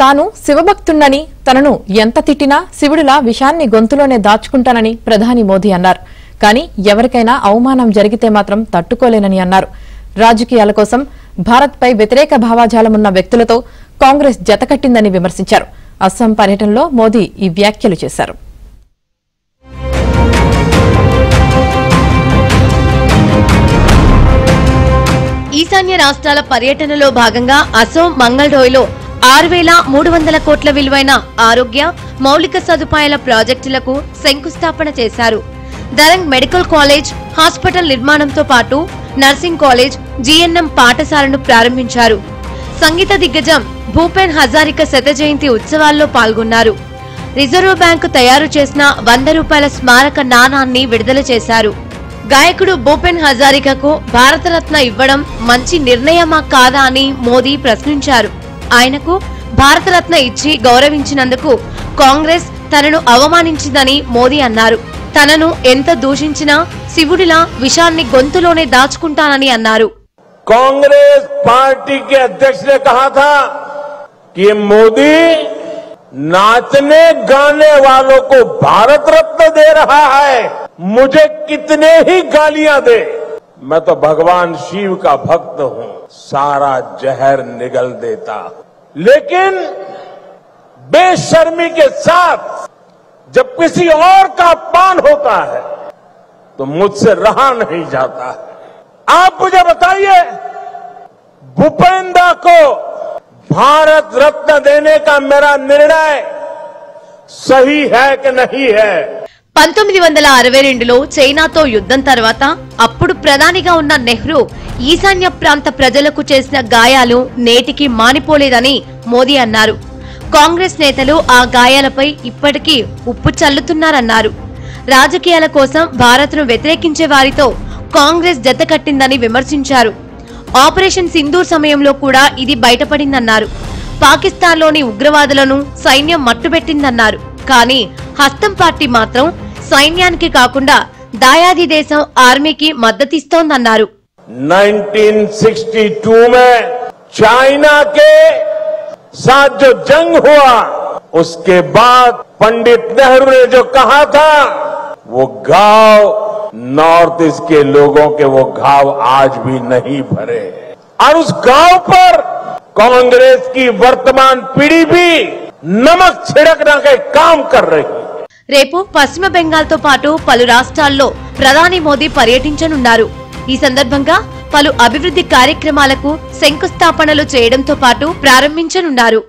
తాను శివభక్తుడని తనను ఎంత తిట్టినా శివుడిలా విషాన్ని గొంతులోనే దాచుకుంటానని ప్రధాని మోదీ అన్నారు. కానీ ఎవరికైనా అవమానం జరిగితే మాత్రం తట్టుకోలేనని అన్నారు. రాజకీయాల కోసం భారత్పై వ్యతిరేక భావాజాలమున్న వ్యక్తులతో కాంగ్రెస్ జతకట్టిందని విమర్శించారు. అస్సాం పర్యటనలో మోదీ ఈ వ్యాఖ్యలు చేశారు. ఈశాన్య రాష్ట్రాల పర్యటనలో భాగంగా అసోం మంగళడోయ్లో 6,300 కోట్ల విలువైన ఆరోగ్య మౌలిక సదుపాయాల ప్రాజెక్టులకు శంకుస్థాపన చేశారు. దరంగ్ మెడికల్ కాలేజ్, హాస్పిటల్ నిర్మాణంతో పాటు నర్సింగ్ కాలేజ్, జీఎన్ఎం పాఠశాలను ప్రారంభించారు. సంగీత దిగ్గజం భూపెన్ హజారిక శత జయంతి ఉత్సవాల్లో పాల్గొన్నారు. రిజర్వ్ బ్యాంకు తయారు చేసిన 100 రూపాయల స్మారక నాణాన్ని విడుదల చేశారు. గాయకుడు భూపెన్ హజారికకు భారతరత్న ఇవ్వడం మంచి నిర్ణయమా కాదా అని మోదీ ప్రశ్నించారు. ఆయనకు భారతరత్న ఇచ్చి గౌరవించినందుకు కాంగ్రెస్ తనను అవమానించిందని మోదీ అన్నారు. తనను ఎంత దూషించినా శివుడిలా విషాన్ని గొంతులోనే దాచుకుంటానని అన్నారు. కాంగ్రెస్ पार्टी के अध्यक्ष ने कहा था कि मोदी नाचने गाने वालों को भारत रत्न दे रहा है, मुझे कितने ही गालियां दे, मैं तो भगवान शिव का भक्त हूं, सारा जहर निगल देता. लेकिन बेशर्मी के साथ जब किसी और का अपमान होता है तो मुझसे रहा नहीं जाता है. आप मुझे बताइए, भूपेंद्र को भारत रत्न देने का मेरा निर्णय सही है कि नहीं है? 1962లో చైనాతో యుద్ధం తర్వాత అప్పుడు ప్రధానిగా ఉన్న నెహ్రూ ఈశాన్య ప్రాంత ప్రజలకు చేసిన గాయాలు నేటికి మానిపోలేదని మోదీ అన్నారు. కాంగ్రెస్ నేతలు ఆ గాయాలపై ఇప్పటికీ ఉప్పు చల్లుతున్నారన్నారు. రాజకీయాల కోసం భారత్ను వ్యతిరేకించే వారితో కాంగ్రెస్ జతకట్టిందని విమర్శించారు. ఆపరేషన్ సింధూర్ సమయంలో కూడా ఇది బయటపడిందన్నారు. పాకిస్తాన్లోని ఉగ్రవాదులను సైన్యం మట్టుబెట్టిందన్నారు. కానీ హస్తం పార్టీ మాత్రం సైన్యానికి కాకుండా దాయాది దేశం ఆర్మీకి మద్దతిస్తోందన్నారు. 1962 में चाइना के साथ जो जंग हुआ, उसके बाद पंडित नेहरू ने जो कहा था, वो घाव नॉर्थ ईस्ट के लोगों के वो घाव आज भी नहीं भरे, और उस घाव पर कांग्रेस की वर्तमान पीढ़ी भी नमक छिड़कने के काम कर रही है. రేపు పశ్చిమ బెంగాల్తో పాటు పలు రాష్ట్రాల్లో ప్రధాని మోదీ పర్యటించనున్నారు. ఈ సందర్భంగా పలు అభివృద్ధి కార్యక్రమాలకు శంకుస్థాపనలు చేయడంతో పాటు ప్రారంభించనున్నారు.